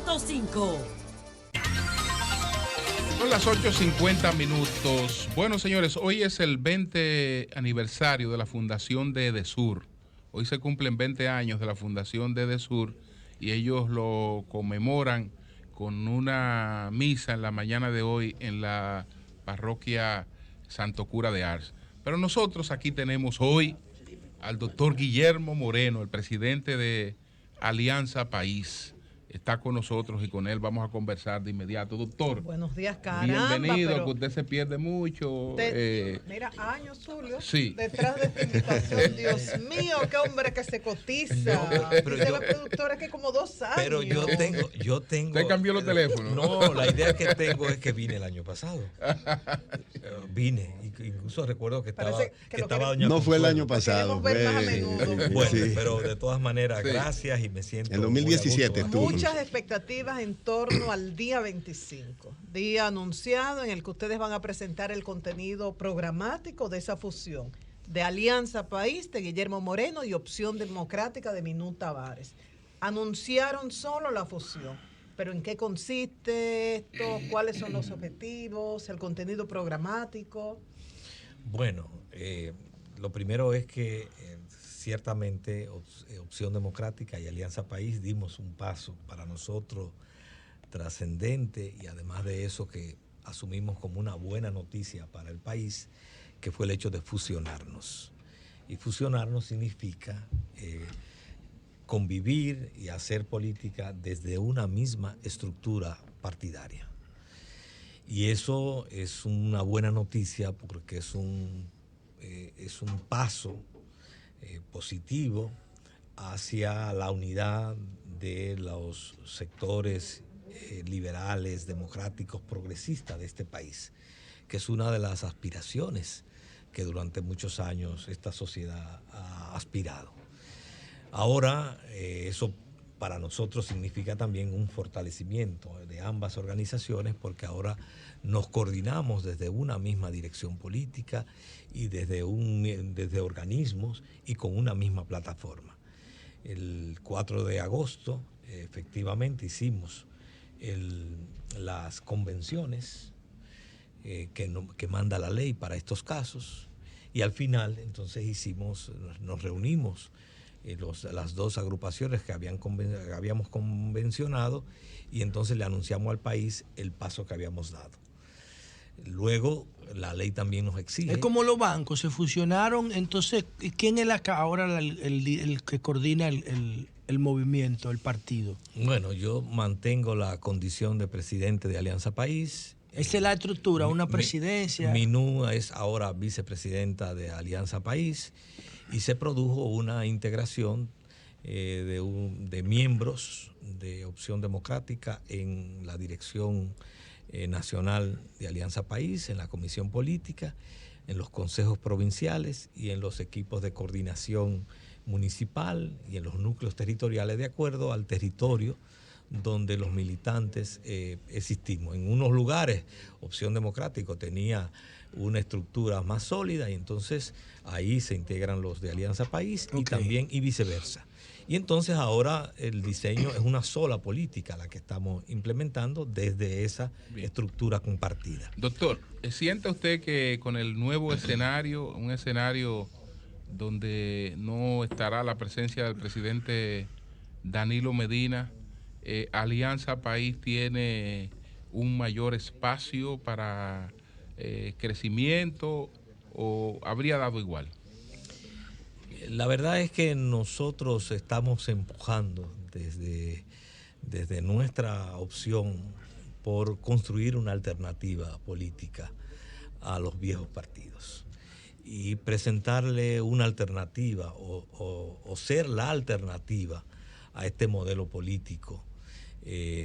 100.5. Son las 8:50. Bueno, señores, hoy es el 20 aniversario de la fundación de EDESUR. Hoy se cumplen 20 años de la fundación de EDESUR y ellos lo conmemoran con una misa en la mañana de hoy en la parroquia Santo Cura de Ars. Pero nosotros aquí tenemos hoy al doctor Guillermo Moreno, el presidente de Alianza País. Está con nosotros y con él vamos a conversar de inmediato. Doctor, buenos días, caramba. Bienvenido, que usted se pierde mucho. Mira, años, Julio, sí. Detrás de esta invitación. Dios mío, qué hombre que se cotiza. Pero dice la productora que como 2 años. Pero yo tengo. ¿Usted cambió los teléfonos? No, la idea que tengo es que vine el año pasado. Vine, incluso recuerdo que estaba doña No Consuelo. fue el año pasado. Ver más a menudo. Bueno, sí. pero de todas maneras, gracias y me siento. En 2017 estuvo. Muchas expectativas en torno al día 25, día anunciado en el que ustedes van a presentar el contenido programático de esa fusión de Alianza País, de Guillermo Moreno y Opción Democrática de Minú Tavares. Anunciaron solo la fusión, pero ¿en qué consiste esto? ¿Cuáles son los objetivos? ¿El contenido programático? Bueno, lo primero es que ciertamente Opción Democrática y Alianza País dimos un paso para nosotros trascendente y además de eso que asumimos como una buena noticia para el país, que fue el hecho de fusionarnos. Y fusionarnos significa convivir y hacer política desde una misma estructura partidaria. Y eso es una buena noticia porque es un paso positivo hacia la unidad de los sectores liberales, democráticos, progresistas de este país, que es una de las aspiraciones que durante muchos años esta sociedad ha aspirado. Ahora, eso para nosotros significa también un fortalecimiento de ambas organizaciones porque ahora nos coordinamos desde una misma dirección política y desde organismos y con una misma plataforma. El 4 de agosto efectivamente hicimos las convenciones que manda la ley para estos casos y al final entonces nos reunimos las dos agrupaciones que habíamos convencionado y entonces le anunciamos al país el paso que habíamos dado. Luego la ley también nos exige. Es como los bancos se fusionaron, entonces ¿quién es ahora el que coordina el movimiento, el partido? Bueno, yo mantengo la condición de presidente de Alianza País. Esa es la estructura, una presidencia. Minú es ahora vicepresidenta de Alianza País y se produjo una integración de miembros de Opción Democrática en la dirección nacional de Alianza País, en la comisión política, en los consejos provinciales y en los equipos de coordinación municipal y en los núcleos territoriales de acuerdo al territorio donde los militantes existimos. En unos lugares Opción Democrática tenía una estructura más sólida y entonces ahí se integran los de Alianza País y viceversa. Y entonces ahora el diseño es una sola política la que estamos implementando desde esa estructura compartida. Doctor, ¿siente usted que con el nuevo escenario, un escenario donde no estará la presencia del presidente Danilo Medina, Alianza País tiene un mayor espacio para crecimiento o habría dado igual? La verdad es que nosotros estamos empujando desde nuestra opción por construir una alternativa política a los viejos partidos y presentarle una alternativa o ser la alternativa a este modelo político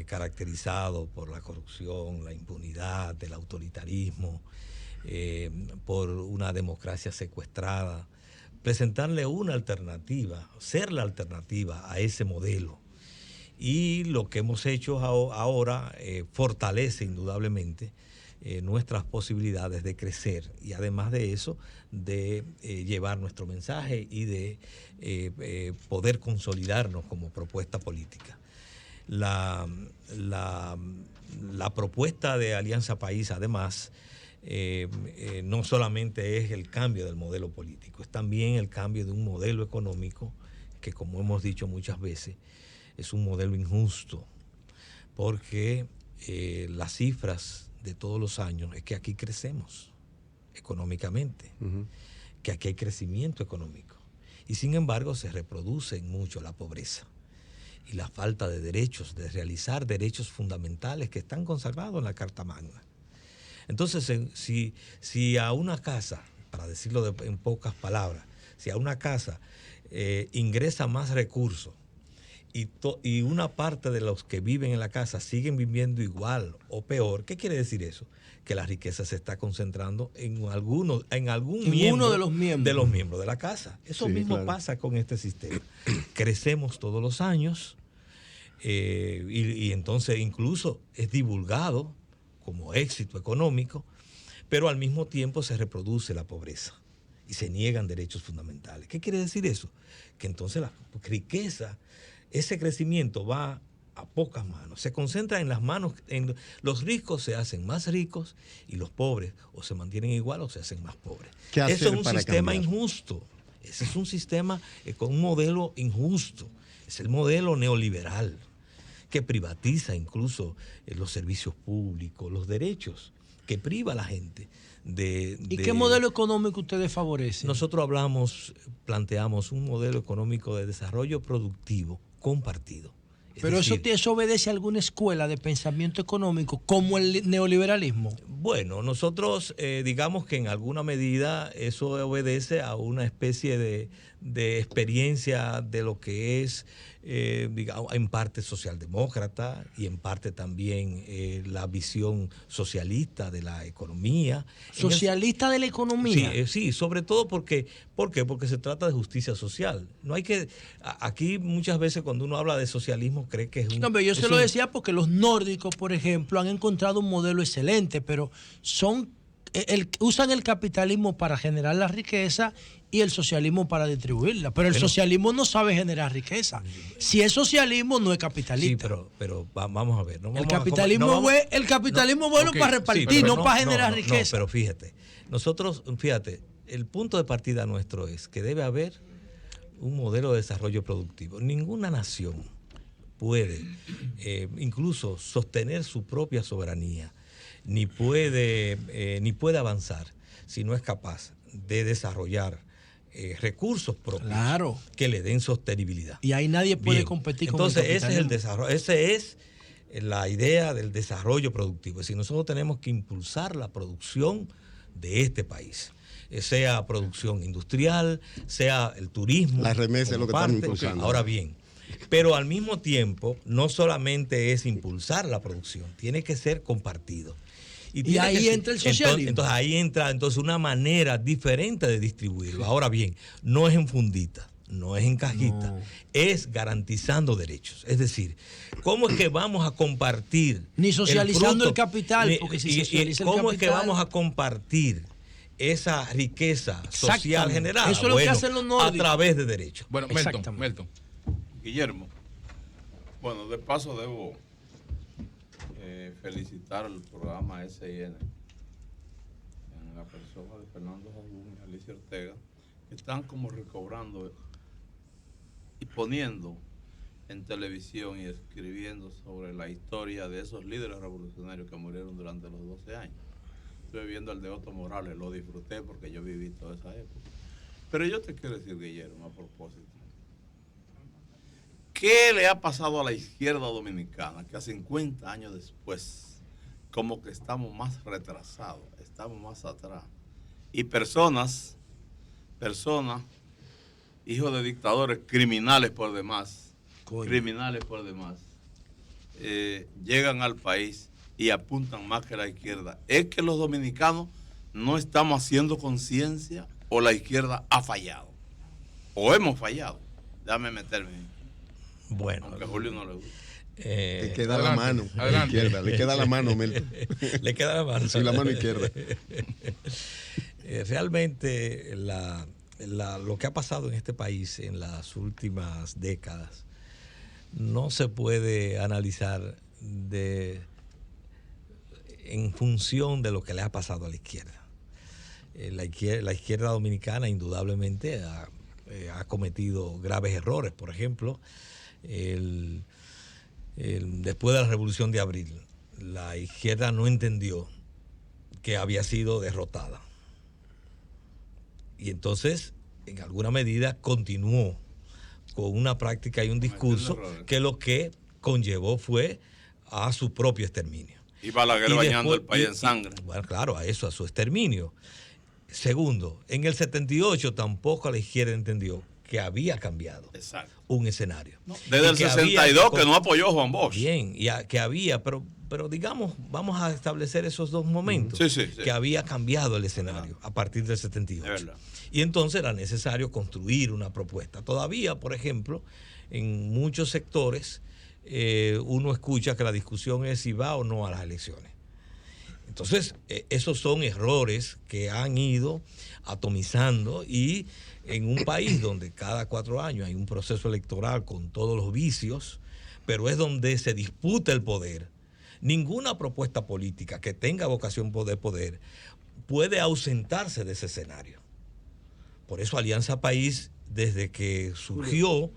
caracterizado por la corrupción, la impunidad, el autoritarismo, por una democracia secuestrada. Presentarle una alternativa, ser la alternativa a ese modelo. Y lo que hemos hecho ahora fortalece indudablemente nuestras posibilidades de crecer y además de eso, de llevar nuestro mensaje y de poder consolidarnos como propuesta política. la propuesta de Alianza País, además, no solamente es el cambio del modelo político, es también el cambio de un modelo económico que, como hemos dicho muchas veces, es un modelo injusto, porque las cifras de todos los años es que aquí crecemos económicamente, que aquí hay crecimiento económico, y sin embargo se reproduce mucho la pobreza y la falta de derechos, de realizar derechos fundamentales que están consagrados en la Carta Magna. Entonces, si a una casa, para decirlo en pocas palabras, si a una casa ingresa más recursos y una parte de los que viven en la casa siguen viviendo igual o peor, ¿qué quiere decir eso? Que la riqueza se está concentrando en algún miembro uno de los miembros de la casa. Eso Sí, mismo claro. pasa con este sistema. Crecemos todos los años y entonces incluso es divulgado como éxito económico, pero al mismo tiempo se reproduce la pobreza y se niegan derechos fundamentales. ¿Qué quiere decir eso? Que entonces la riqueza, ese crecimiento va a pocas manos, se concentra en las manos, los ricos se hacen más ricos y los pobres o se mantienen igual o se hacen más pobres. ¿Qué hacer Eso es un para sistema cambiar? injusto, ese es un sistema con un modelo injusto, es el modelo neoliberal que privatiza incluso los servicios públicos, los derechos, que priva a la gente de... ¿Y qué modelo económico ustedes favorecen? Nosotros planteamos un modelo económico de desarrollo productivo compartido. Pero eso obedece a alguna escuela de pensamiento económico como el neoliberalismo. Bueno, nosotros digamos que en alguna medida eso obedece a una especie de experiencia de lo que es, digamos, en parte socialdemócrata y en parte también la visión socialista de la economía. ¿Socialista de la economía? Sí, sobre todo porque se trata de justicia social. No hay que aquí muchas veces cuando uno habla de socialismo cree que es un... No, pero yo se lo decía porque los nórdicos, por ejemplo, han encontrado un modelo excelente, pero usan el capitalismo para generar la riqueza y el socialismo para distribuirla. Pero el socialismo no sabe generar riqueza. Si es socialismo, no es capitalista. Sí, pero vamos a ver. El capitalismo es bueno ok, para repartir, sí, pero no para generar riqueza. No, pero fíjate, el punto de partida nuestro es que debe haber un modelo de desarrollo productivo. Ninguna nación puede incluso sostener su propia soberanía, ni puede avanzar si no es capaz de desarrollar recursos propios, Claro, que le den sostenibilidad. y ahí nadie puede Bien, competir entonces, con el ese es el capitalismo. desarrollo, ese es la idea del desarrollo productivo. Es decir, nosotros tenemos que impulsar la producción de este país, sea producción industrial, sea el turismo. Las remesas es lo que estamos parte. impulsando. Ahora bien, pero al mismo tiempo, no solamente es impulsar la producción, tiene que ser compartido. Y ahí entra el socialismo. Entonces ahí entra una manera diferente de distribuirlo. Ahora bien, no es en fundita, no es en cajita, No. es garantizando derechos. Es decir, ¿cómo es que vamos a compartir? Ni socializando fruto? el capital, porque si se socializa el ¿Cómo es que capital- vamos a compartir esa riqueza social Exactamente. generada? Eso es lo que hacen los nórdicos. A través de derechos. Bueno, Exactamente. Melton. Guillermo, bueno, de paso debo felicitar al programa SIN en la persona de Fernando Jabún y Alicia Ortega, que están como recobrando y poniendo en televisión y escribiendo sobre la historia de esos líderes revolucionarios que murieron durante los 12 años. Estuve viendo el de Otto Morales, lo disfruté porque yo viví toda esa época. Pero yo te quiero decir, Guillermo, a propósito, ¿qué le ha pasado a la izquierda dominicana que a 50 años después, como que estamos más retrasados, estamos más atrás? Y personas, hijos de dictadores, criminales por demás, llegan al país y apuntan más que la izquierda. ¿Es que los dominicanos no estamos haciendo conciencia o la izquierda ha fallado? ¿O hemos fallado? Déjame meterme ahí. Bueno, Aunque a Julio no le gusta. Le queda la Adelante, mano a la adelante. izquierda, le queda la mano, Melton. le queda la mano. Sí, la mano izquierda. Realmente lo que ha pasado en este país en las últimas décadas no se puede analizar en función de lo que le ha pasado a la izquierda. La izquierda dominicana indudablemente ha cometido graves errores. Por ejemplo, después de la Revolución de Abril, la izquierda no entendió que había sido derrotada. Y entonces, en alguna medida, continuó con una práctica y un discurso que lo que conllevó fue a su propio exterminio. Y Balaguer bañando el país en sangre. Bueno, claro, a su exterminio. Segundo, en el 78 tampoco la izquierda entendió que había cambiado un escenario. Desde el 62 que no apoyó a Juan Bosch. Bien, que había, pero digamos, vamos a establecer esos dos momentos. Sí. Que había cambiado el escenario a partir del 78. Y entonces era necesario construir una propuesta. Todavía, por ejemplo, en muchos sectores uno escucha que la discusión es si va o no a las elecciones. Entonces, esos son errores que han ido atomizando, y en un país donde cada 4 años hay un proceso electoral con todos los vicios, pero es donde se disputa el poder, ninguna propuesta política que tenga vocación de poder puede ausentarse de ese escenario. Por eso Alianza País, desde que surgió,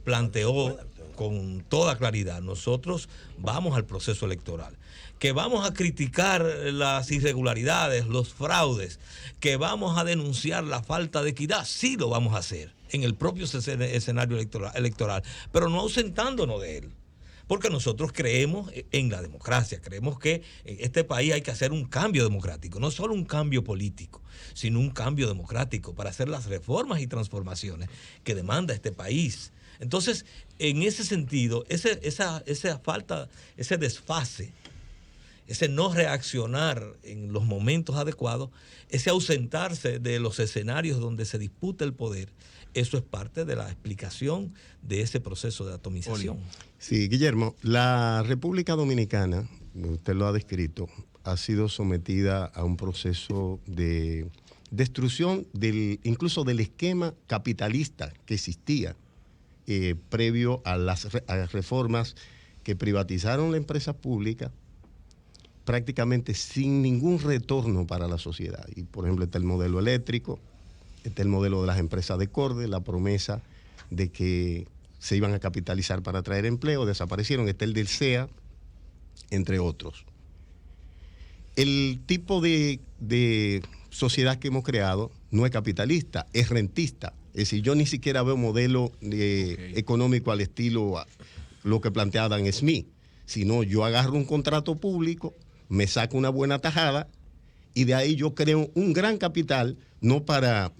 planteó con toda claridad: nosotros vamos al proceso electoral, que vamos a criticar las irregularidades, los fraudes, que vamos a denunciar la falta de equidad, sí lo vamos a hacer en el propio escenario electoral, pero no ausentándonos de él. Porque nosotros creemos en la democracia, creemos que en este país hay que hacer un cambio democrático, no solo un cambio político, sino un cambio democrático para hacer las reformas y transformaciones que demanda este país. Entonces, en ese sentido, esa falta, ese desfase, ese no reaccionar en los momentos adecuados, ese ausentarse de los escenarios donde se disputa el poder, eso es parte de la explicación de ese proceso de atomización. Sí, Guillermo, la República Dominicana, usted lo ha descrito, ha sido sometida a un proceso de destrucción incluso del esquema capitalista que existía previo a las reformas que privatizaron la empresa pública prácticamente sin ningún retorno para la sociedad. Y por ejemplo está el modelo eléctrico, está el modelo de las empresas de corte, la promesa de que se iban a capitalizar para traer empleo, desaparecieron, está el del SEA, entre otros. El tipo de sociedad que hemos creado no es capitalista, es rentista. Es decir, yo ni siquiera veo modelo económico al estilo lo que plantea Adam Smith, sino yo agarro un contrato público, me saco una buena tajada y de ahí yo creo un gran capital, no para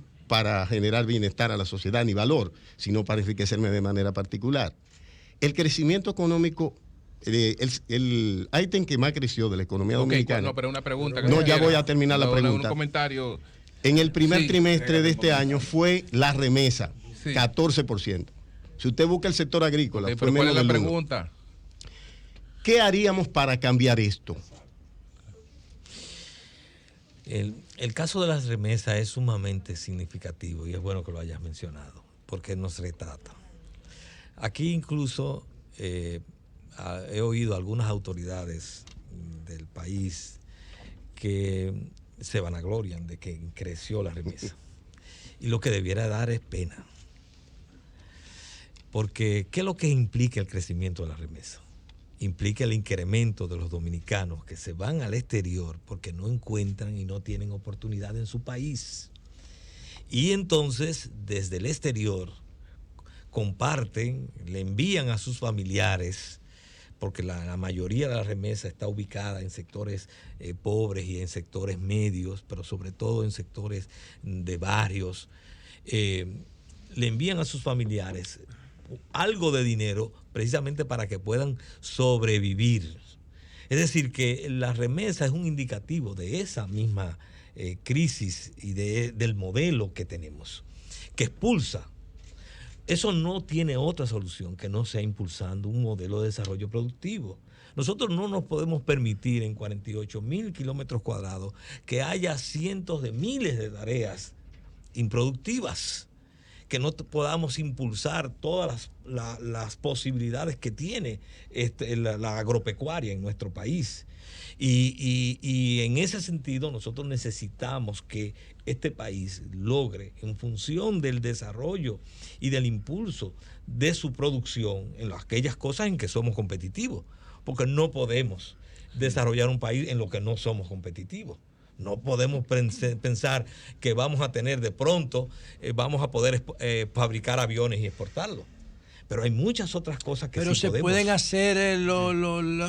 generar bienestar a la sociedad ni valor, sino para enriquecerme de manera particular. El crecimiento económico, el ítem que más creció de la economía dominicana. No, pero una pregunta. Ya voy a terminar la pregunta. Un comentario. En el primer trimestre de este año fue la remesa, 14%. Si usted busca el sector agrícola, fue ¿cuál es la menos del 1%. pregunta? ¿Qué haríamos para cambiar esto? El caso de las remesas es sumamente significativo y es bueno que lo hayas mencionado, porque nos retrata. Aquí incluso he oído algunas autoridades del país que se vanaglorian de que creció la remesa. Y lo que debiera dar es pena. Porque, ¿qué es lo que implica el crecimiento de la remesa? Implica el incremento de los dominicanos que se van al exterior porque no encuentran y no tienen oportunidad en su país. Y entonces, desde el exterior, comparten, le envían a sus familiares, porque la mayoría de la remesa está ubicada en sectores pobres y en sectores medios, pero sobre todo en sectores de barrios. Le envían a sus familiares algo de dinero precisamente para que puedan sobrevivir. Es decir, que la remesa es un indicativo de esa misma crisis y del modelo que tenemos, que expulsa. Eso no tiene otra solución que no sea impulsando un modelo de desarrollo productivo. Nosotros no nos podemos permitir en 48,000 kilómetros cuadrados que haya cientos de miles de tareas improductivas que no podamos impulsar todas las posibilidades que tiene la agropecuaria en nuestro país. Y en ese sentido nosotros necesitamos que este país logre, en función del desarrollo y del impulso de su producción, en aquellas cosas en que somos competitivos, porque no podemos desarrollar un país en lo que no somos competitivos. No podemos pensar que vamos a tener de pronto, vamos a poder fabricar aviones y exportarlos. Pero hay muchas otras cosas que pero sí se podemos. pueden hacer,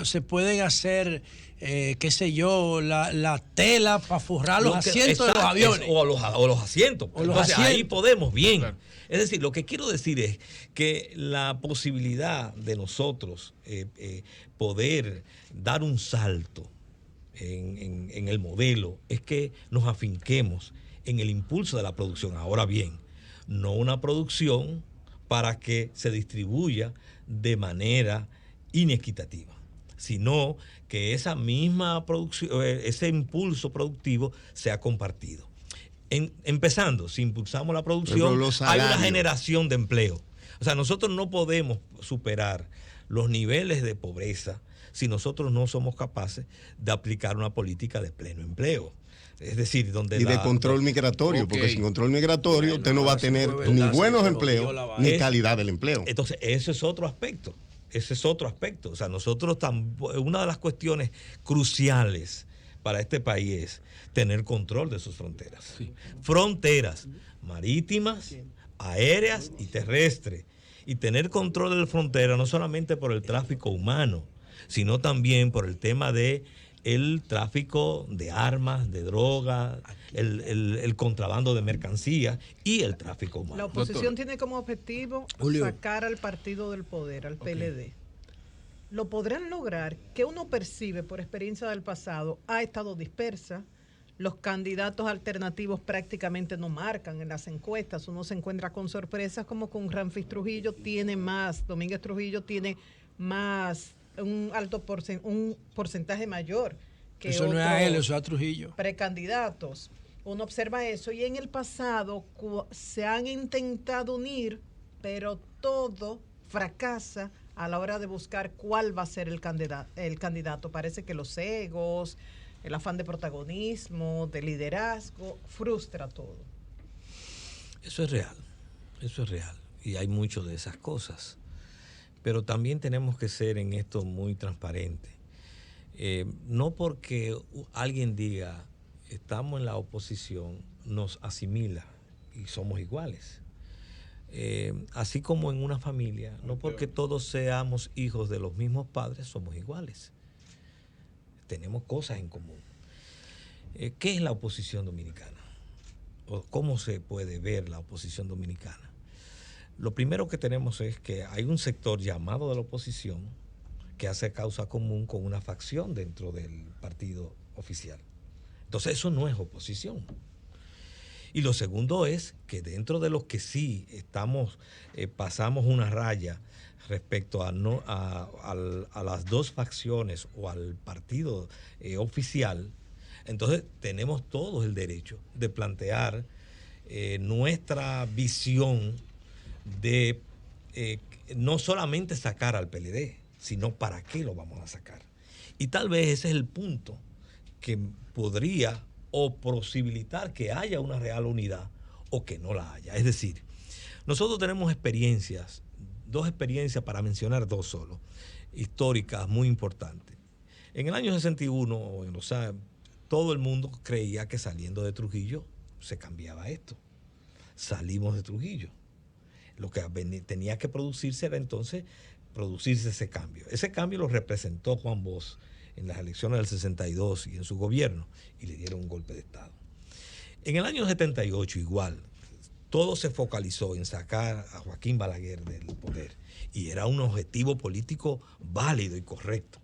se pueden hacer, qué sé yo, la tela para forrar los asientos de los aviones. O los asientos. O los Entonces, asientos. ahí podemos bien. Claro. Es decir, lo que quiero decir es que la posibilidad de nosotros poder dar un salto en el modelo es que nos afinquemos en el impulso de la producción. Ahora bien, no una producción para que se distribuya de manera inequitativa, sino que esa misma producción, ese impulso productivo sea compartido. Empezando, si impulsamos la producción, hay una generación de empleo. O sea, nosotros no podemos superar los niveles de pobreza si nosotros no somos capaces de aplicar una política de pleno empleo. Es decir, donde de control migratorio, porque sin control migratorio usted no va a tener ni buenos empleos ni calidad del empleo. Entonces, ese es otro aspecto. O sea, nosotros, una de las cuestiones cruciales para este país es tener control de sus fronteras. Sí. Fronteras marítimas, aéreas y terrestres. Y tener control de la frontera no solamente por el tráfico humano, sino también por el tema de el tráfico de armas, de drogas, el contrabando de mercancías y el tráfico humano. La oposición tiene como objetivo sacar al partido del poder, al PLD. ¿Lo podrán lograr? Que uno percibe por experiencia del pasado, ha estado dispersa. Los candidatos alternativos prácticamente no marcan en las encuestas. Uno se encuentra con sorpresas como con Ramfis Trujillo Domínguez Trujillo tiene más, un porcentaje mayor que eso no es a él, eso es a Trujillo. Precandidatos. Uno observa eso y en el pasado se han intentado unir, pero todo fracasa a la hora de buscar cuál va a ser el candidato. Parece que los egos, el afán de protagonismo, de liderazgo, frustra todo. Eso es real. Y hay mucho de esas cosas. Pero también tenemos que ser en esto muy transparentes. No porque alguien diga, estamos en la oposición, nos asimila y somos iguales. Así como en una familia, no porque todos seamos hijos de los mismos padres, somos iguales. Tenemos cosas en común. ¿Qué es la oposición dominicana? ¿O cómo se puede ver la oposición dominicana? Lo primero que tenemos es que hay un sector llamado de la oposición que hace causa común con una facción dentro del partido oficial. Entonces eso no es oposición. Y lo segundo es que dentro de los que sí pasamos una raya respecto a las dos facciones o al partido oficial, entonces tenemos todos el derecho de plantear nuestra visión de no solamente sacar al PLD, sino para qué lo vamos a sacar. Y tal vez ese es el punto que podría o posibilitar que haya una real unidad o que no la haya. Es decir, nosotros tenemos dos experiencias para mencionar dos solo, históricas muy importantes. En el año 61, todo el mundo creía que saliendo de Trujillo se cambiaba esto. Salimos de Trujillo. Lo que tenía que producirse era entonces producirse ese cambio. Ese cambio lo representó Juan Bosch en las elecciones del 62 y en su gobierno, y le dieron un golpe de Estado. En el año 78 igual, todo se focalizó en sacar a Joaquín Balaguer del poder, y era un objetivo político válido y correcto.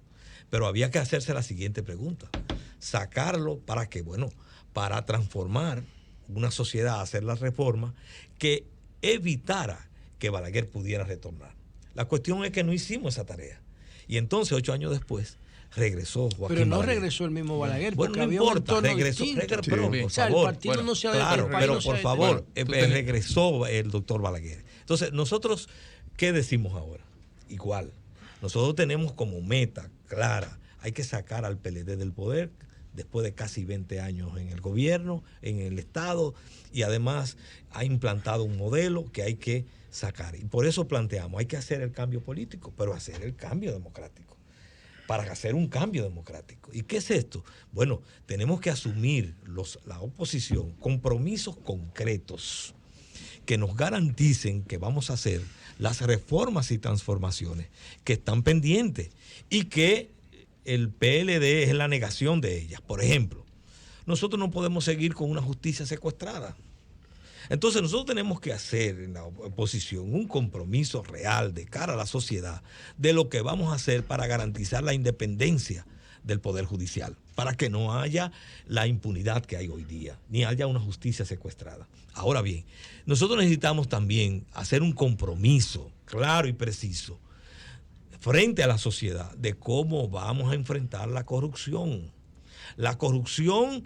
Pero había que hacerse la siguiente pregunta: sacarlo para qué? Bueno, para transformar una sociedad, hacer la reforma que evitara que Balaguer pudiera retornar. La cuestión es que no hicimos esa tarea. Y entonces, 8 años después, regresó Joaquín Pero no Balaguer. regresó el mismo Balaguer, Bueno, porque no había un importa, entorno regresó, distinto. pero Sí. por O sea, el favor. partido no se ha Claro, el país pero no se por ha favor, detenido. regresó el doctor Balaguer. Entonces, nosotros, ¿qué decimos ahora? Igual, nosotros tenemos como meta clara, hay que sacar al PLD del poder después de casi 20 años en el gobierno, en el Estado, y además ha implantado un modelo que hay que sacar. Y por eso planteamos, hay que hacer el cambio político, pero hacer el cambio democrático. Para hacer un cambio democrático. ¿Y qué es esto? Bueno, tenemos que asumir la oposición compromisos concretos que nos garanticen que vamos a hacer las reformas y transformaciones que están pendientes y que el PLD es la negación de ellas. Por ejemplo, nosotros no podemos seguir con una justicia secuestrada. Entonces nosotros tenemos que hacer en la oposición un compromiso real de cara a la sociedad de lo que vamos a hacer para garantizar la independencia del Poder Judicial, para que no haya la impunidad que hay hoy día, ni haya una justicia secuestrada. Ahora bien, nosotros necesitamos también hacer un compromiso claro y preciso frente a la sociedad de cómo vamos a enfrentar la corrupción. La corrupción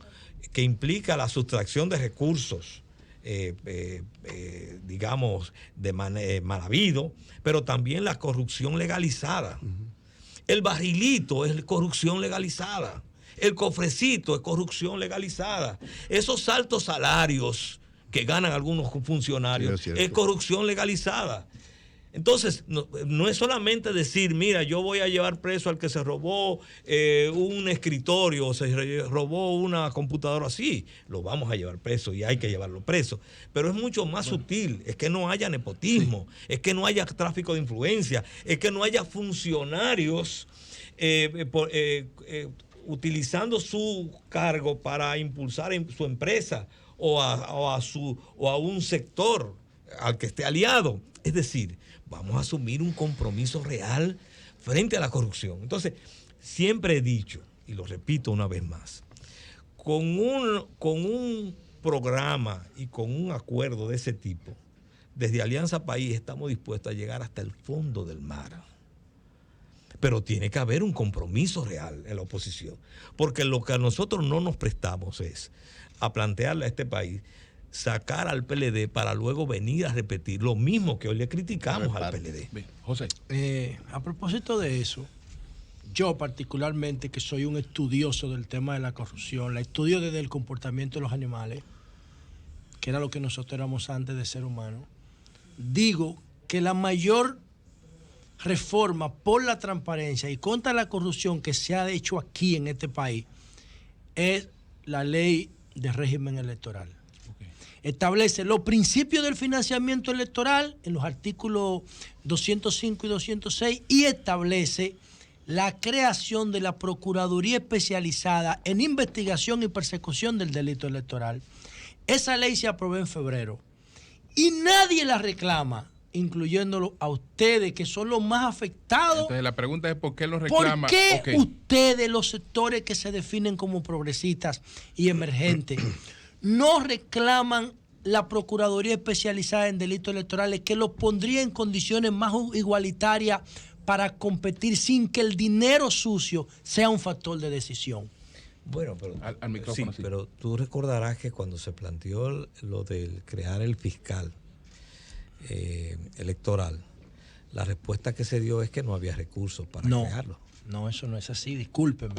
que implica la sustracción de recursos, digamos, de mal habido, pero también la corrupción legalizada. El barrilito es corrupción legalizada. El cofrecito es corrupción legalizada. Esos altos salarios que ganan algunos funcionarios Sí, es corrupción legalizada. Entonces, no es solamente decir, mira, yo voy a llevar preso al que se robó un escritorio o se robó una computadora así, lo vamos a llevar preso y hay que llevarlo preso. Pero es mucho más sutil, es que no haya nepotismo, es que no haya tráfico de influencia, es que no haya funcionarios utilizando su cargo para impulsar su empresa o a un sector al que esté aliado. Es decir, vamos a asumir un compromiso real frente a la corrupción. Entonces, siempre he dicho, y lo repito una vez más, con un programa y con un acuerdo de ese tipo, desde Alianza País estamos dispuestos a llegar hasta el fondo del mar. Pero tiene que haber un compromiso real en la oposición, porque lo que a nosotros no nos prestamos es a plantearle a este país sacar al PLD para luego venir a repetir lo mismo que hoy le criticamos al PLD. Bien, José. A propósito de eso, yo particularmente, que soy un estudioso del tema de la corrupción, la estudio desde el comportamiento de los animales, que era lo que nosotros éramos antes de ser humanos, digo que la mayor reforma por la transparencia y contra la corrupción que se ha hecho aquí en este país es la ley de régimen electoral. Establece los principios del financiamiento electoral en los artículos 205 y 206 y establece la creación de la Procuraduría Especializada en Investigación y Persecución del Delito Electoral. Esa ley se aprobó en febrero y nadie la reclama, incluyéndolo a ustedes, que son los más afectados. Entonces la pregunta es ¿por qué lo reclama? ¿Por qué Okay. ustedes, los sectores que se definen como progresistas y emergentes, no reclaman la Procuraduría Especializada en Delitos Electorales, que los pondría en condiciones más igualitarias para competir sin que el dinero sucio sea un factor de decisión? Bueno, pero Al micrófono, sí. pero tú recordarás que cuando se planteó lo de crear el fiscal electoral, la respuesta que se dio es que no había recursos para crearlo. No, eso no es así, discúlpeme.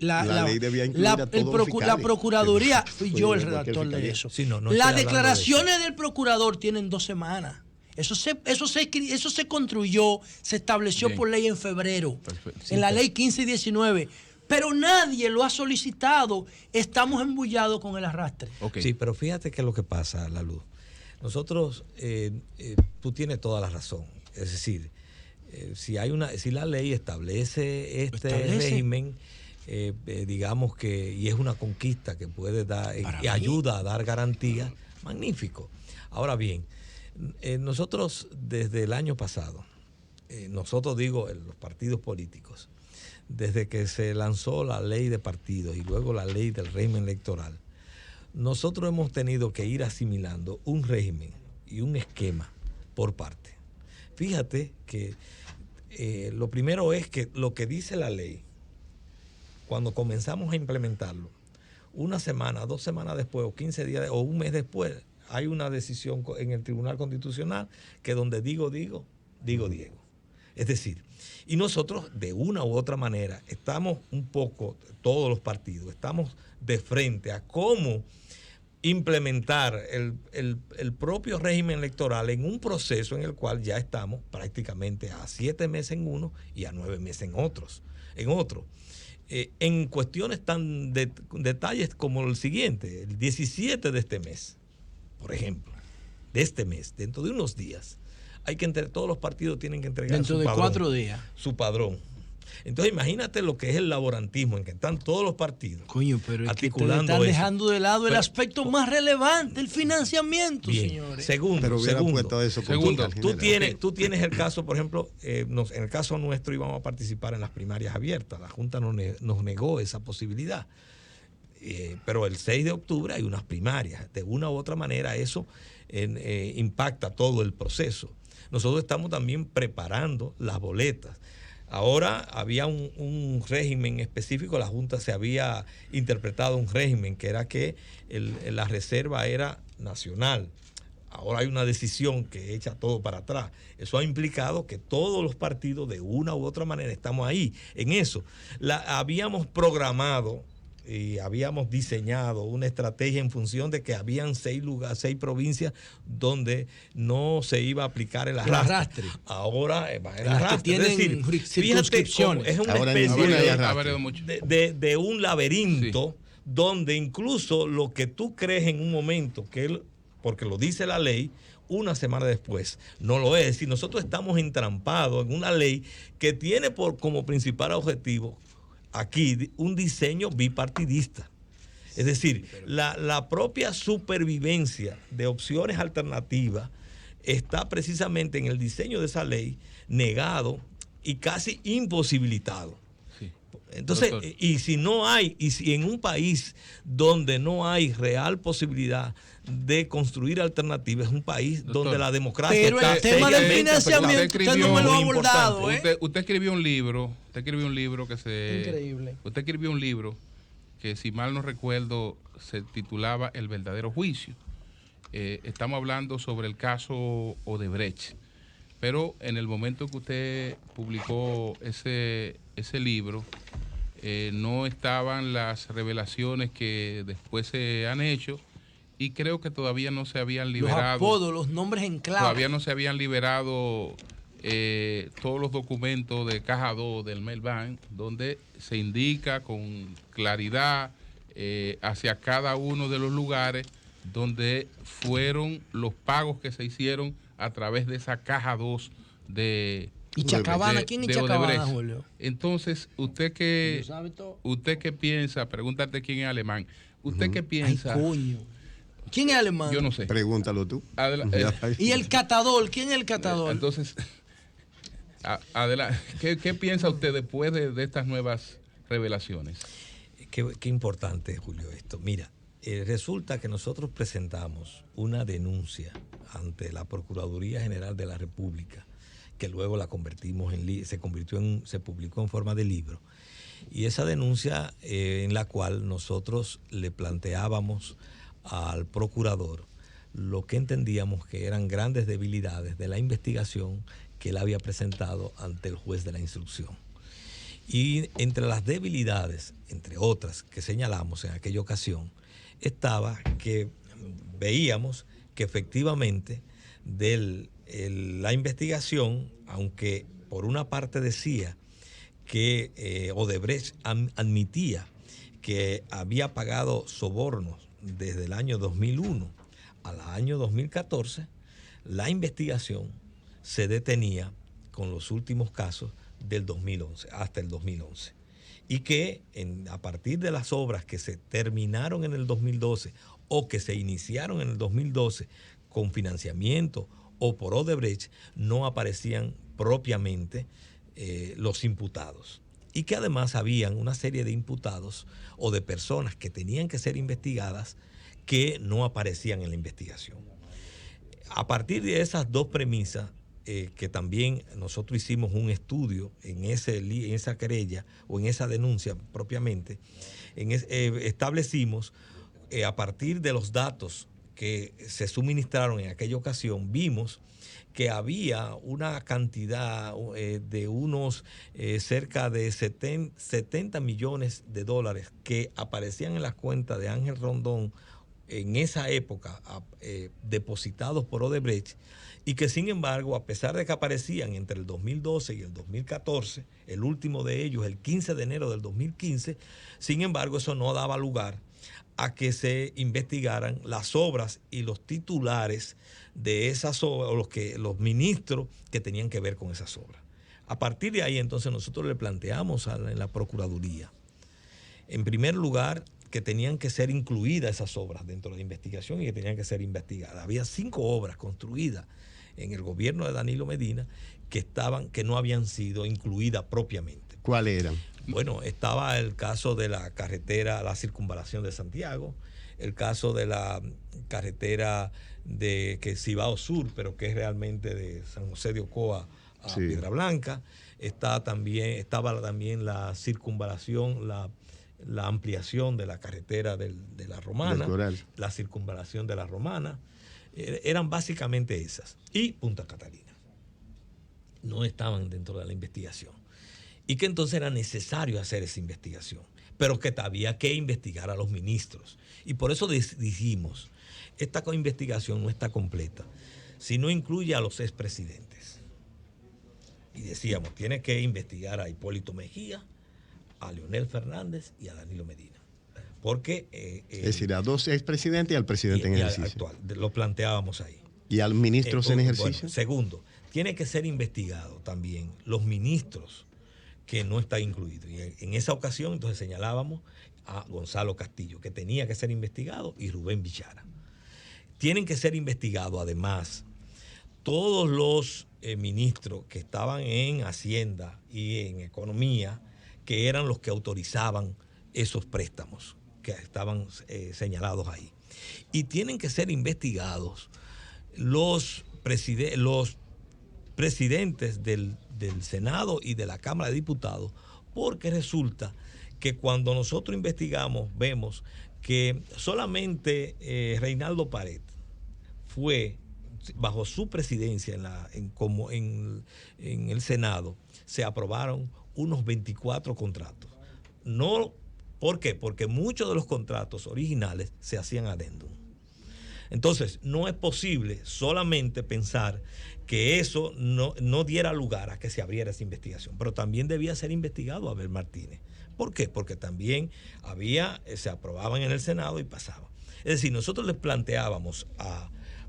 La ley debía incluir a todos los fiscales. La Procuraduría, fui yo el Cualquier redactor de fiscalía. eso. Sí, no Las estoy hablando de declaraciones del procurador tienen 2 semanas. Eso se construyó, se estableció Bien. por ley en febrero, Perfecto. en la ley 15 y 19. Pero nadie lo ha solicitado. Estamos embullados con el arrastre. Ok. Sí, pero fíjate que es lo que pasa, La Luz. Nosotros, tú tienes toda la razón. Es decir, si la ley establece este régimen, digamos que, y es una conquista que puede dar, y ayuda a dar garantías, magnífico. Ahora bien, nosotros desde el año pasado, nosotros digo, los partidos políticos, desde que se lanzó la ley de partidos y luego la ley del régimen electoral, nosotros hemos tenido que ir asimilando un régimen y un esquema por parte. Fíjate que lo primero es que lo que dice la ley cuando comenzamos a implementarlo, una semana, 2 semanas después, o 15 días, o un mes después, hay una decisión en el Tribunal Constitucional que donde digo Diego. Es decir, y nosotros de una u otra manera estamos un poco, todos los partidos, estamos de frente a cómo implementar el propio régimen electoral en un proceso en el cual ya estamos prácticamente a 7 meses en uno y a 9 meses en otro. En cuestiones tan detalles como el siguiente, el 17 de este mes, por ejemplo, de este mes, dentro de unos días, todos los partidos tienen que entregar dentro su de padrón, 4 días. su padrón. Entonces imagínate lo que es el laborantismo en que están todos los partidos. Coño, pero es que ustedes articulando están eso. dejando de lado el Pero- aspecto más relevante, el financiamiento, Bien. señores. Pero hubiera puesto eso con Segundo. fiscal Tú general. tienes el caso, por ejemplo, en el caso nuestro íbamos a participar en las primarias abiertas. La Junta nos negó esa posibilidad. Pero el 6 de octubre hay unas primarias. De una u otra manera eso impacta todo el proceso. Nosotros estamos también preparando las boletas. Ahora había un régimen específico, la Junta se había interpretado un régimen que era que la reserva era nacional. Ahora hay una decisión que echa todo para atrás. Eso ha implicado que todos los partidos de una u otra manera estamos ahí en eso. Habíamos programado y habíamos diseñado una estrategia en función de que habían 6 provincias donde no se iba a aplicar el arrastre. Las Ahora el que arrastre. tienen Es decir, fíjate circunscripciones. cómo es una Ahora especie ninguna hay de, arrastre. Ha variado mucho. de un laberinto donde incluso lo que tú crees en un momento, porque lo dice la ley, una semana después no lo es. Es decir, nosotros estamos entrampados en una ley que tiene como principal objetivo aquí un diseño bipartidista. Es decir, la propia supervivencia de opciones alternativas está precisamente en el diseño de esa ley negado y casi imposibilitado. Sí. Entonces, Doctor. y si en un país donde no hay real posibilidad de construir alternativas, es un país Doctor. donde la democracia Pero el está tema del seriamente financiamiento, afectada. usted no me lo ha Muy abordado, importante. ¿eh? Usted escribió un libro, Increíble. Usted escribió un libro que, si mal no recuerdo, se titulaba El verdadero juicio. Estamos hablando sobre el caso Odebrecht, pero en el momento que usted publicó ese libro, no estaban las revelaciones que después se han hecho, y creo que todavía no se habían Los liberado. apodos, los nombres en clave. Todavía no se habían liberado todos los documentos de Caja 2 del Melbank, donde se indica con claridad hacia cada uno de los lugares donde fueron los pagos que se hicieron a través de esa Caja 2 de ¿Y Chacabana? ¿Quién es Chacabana, Odebrecht. Julio? Entonces, usted qué piensa, pregúntate quién es alemán. ¿Usted qué Ay, piensa? coño. ¿Quién es alemán? Yo no sé. Pregúntalo tú. ¿Y el catador? ¿Quién es el catador? Entonces, adelante. ¿Qué piensa usted después de estas nuevas revelaciones? Qué importante, Julio, esto. Mira, resulta que nosotros presentamos una denuncia ante la Procuraduría General de la República, que luego la convertimos se publicó en forma de libro. Y esa denuncia en la cual nosotros le planteábamos al procurador lo que entendíamos que eran grandes debilidades de la investigación que él había presentado ante el juez de la instrucción. Y entre las debilidades, entre otras que señalamos en aquella ocasión, estaba que veíamos que efectivamente la investigación, aunque por una parte decía que Odebrecht admitía que había pagado sobornos desde el año 2001 al año 2014, la investigación se detenía con los últimos casos del 2011, hasta el 2011. Y que a partir de las obras que se terminaron en el 2012 o que se iniciaron en el 2012 con financiamiento o por Odebrecht, no aparecían propiamente los imputados. Y que además habían una serie de imputados o de personas que tenían que ser investigadas que no aparecían en la investigación. A partir de esas dos premisas, que también nosotros hicimos un estudio en esa querella o en esa denuncia propiamente, establecimos a partir de los datos que se suministraron en aquella ocasión, vimos que había una cantidad de unos cerca de 70 millones de dólares que aparecían en las cuentas de Ángel Rondón en esa época, depositados por Odebrecht, y que sin embargo, a pesar de que aparecían entre el 2012 y el 2014, el último de ellos el 15 de enero del 2015, sin embargo eso no daba lugar a que se investigaran las obras y los titulares de esas obras, o los ministros que tenían que ver con esas obras. A partir de ahí entonces nosotros le planteamos en la Procuraduría, en primer lugar, que tenían que ser incluidas esas obras dentro de la investigación y que tenían que ser investigadas. Había 5 obras construidas en el gobierno de Danilo Medina que no habían sido incluidas propiamente. ¿Cuáles eran? Bueno, estaba el caso de la carretera, la circunvalación de Santiago, el caso de la carretera de Cibao Sur, pero que es realmente de San José de Ocoa a Piedra Blanca. Estaba también la circunvalación, la ampliación de la carretera de la Romana, la circunvalación de la Romana. Eran básicamente esas. Y Punta Catalina. No estaban dentro de la investigación. Y que entonces era necesario hacer esa investigación, pero que había que investigar a los ministros. Y por eso dijimos, esta investigación no está completa si no incluye a los expresidentes. Y decíamos, tiene que investigar a Hipólito Mejía, a Leonel Fernández y a Danilo Medina. Porque, es decir, a 2 expresidentes y al presidente en ejercicio. Actual, lo planteábamos ahí. ¿Y a los ministros en ejercicio? Bueno, segundo, tiene que ser investigado también los ministros que no están incluidos. Y en esa ocasión entonces señalábamos a Gonzalo Castillo, que tenía que ser investigado, y Rubén Bichara. Tienen que ser investigados además todos los ministros que estaban en Hacienda y en Economía, que eran los que autorizaban esos préstamos que estaban señalados ahí. Y tienen que ser investigados los presidentes del Senado y de la Cámara de Diputados, porque resulta que cuando nosotros investigamos vemos que solamente Reinaldo Pared fue, bajo su presidencia en el Senado, se aprobaron unos 24 contratos. No, ¿por qué? Porque muchos de los contratos originales se hacían adendum. Entonces, no es posible solamente pensar que eso no diera lugar a que se abriera esa investigación, pero también debía ser investigado Abel Martínez. ¿Por qué? Porque también se aprobaban en el Senado y pasaban. Es decir, nosotros les planteábamos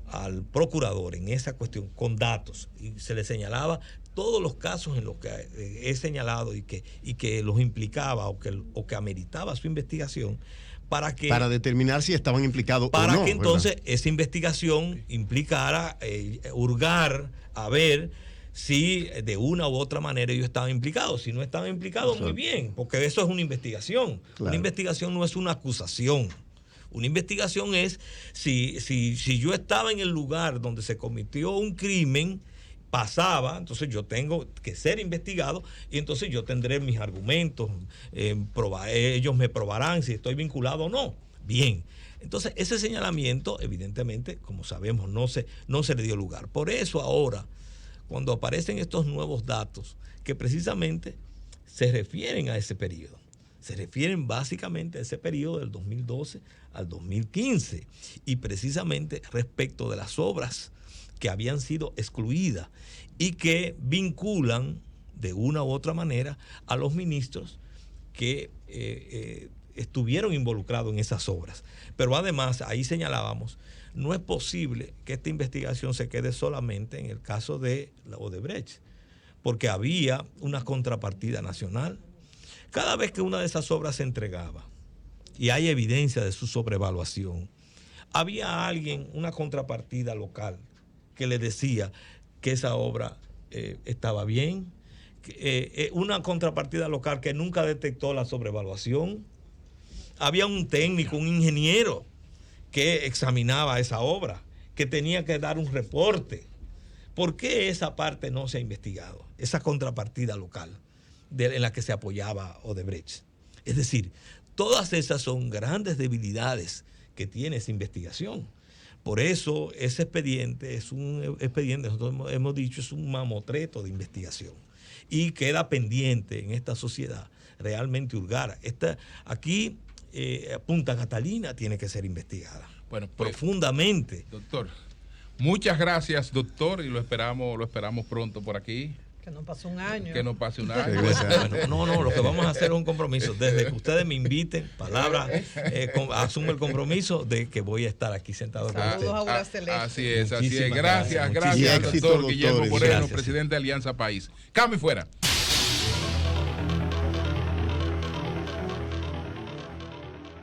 al procurador en esa cuestión con datos y se le señalaba todos los casos en los que he señalado y que los implicaba o que ameritaba su investigación para determinar si estaban implicados o no. Para que entonces esa investigación implicara hurgar a ver si de una u otra manera ellos estaban implicados. Si no estaban implicados, muy bien, porque eso es una investigación. Claro. Una investigación no es una acusación. Una investigación es si yo estaba en el lugar donde se cometió un crimen, pasaba, entonces yo tengo que ser investigado y entonces yo tendré mis argumentos, ellos me probarán si estoy vinculado o no. Bien, entonces ese señalamiento evidentemente, como sabemos, no se le dio lugar. Por eso ahora, cuando aparecen estos nuevos datos que precisamente se refieren a ese periodo, se refieren básicamente a ese periodo del 2012 al 2015 y precisamente respecto de las obras que habían sido excluidas y que vinculan de una u otra manera a los ministros que estuvieron involucrados en esas obras. Pero además, ahí señalábamos, no es posible que esta investigación se quede solamente en el caso de la Odebrecht, porque había una contrapartida nacional. Cada vez que una de esas obras se entregaba y hay evidencia de su sobrevaluación, había alguien, una contrapartida local, que le decía que esa obra estaba bien, una contrapartida local que nunca detectó la sobrevaluación. Había un técnico, un ingeniero que examinaba esa obra, que tenía que dar un reporte, ¿Por qué esa parte no se ha investigado? Esa contrapartida local en la que se apoyaba Odebrecht. Es decir, todas esas son grandes debilidades que tiene esa investigación. Por eso ese expediente es un expediente, nosotros hemos dicho, es un mamotreto de investigación. Y queda pendiente en esta sociedad realmente hurgar. Aquí Punta Catalina tiene que ser investigada. Bueno, pues, profundamente. Doctor, muchas gracias, doctor, y lo esperamos pronto por aquí. Que no pase un año. Que no pase un año. No, lo que vamos a hacer es un compromiso. Desde que ustedes me inviten, asumo el compromiso de que voy a estar aquí sentado con ustedes. Así es. Gracias, gracias, doctor Guillermo Moreno, gracias, presidente de Alianza País. Cambio y fuera.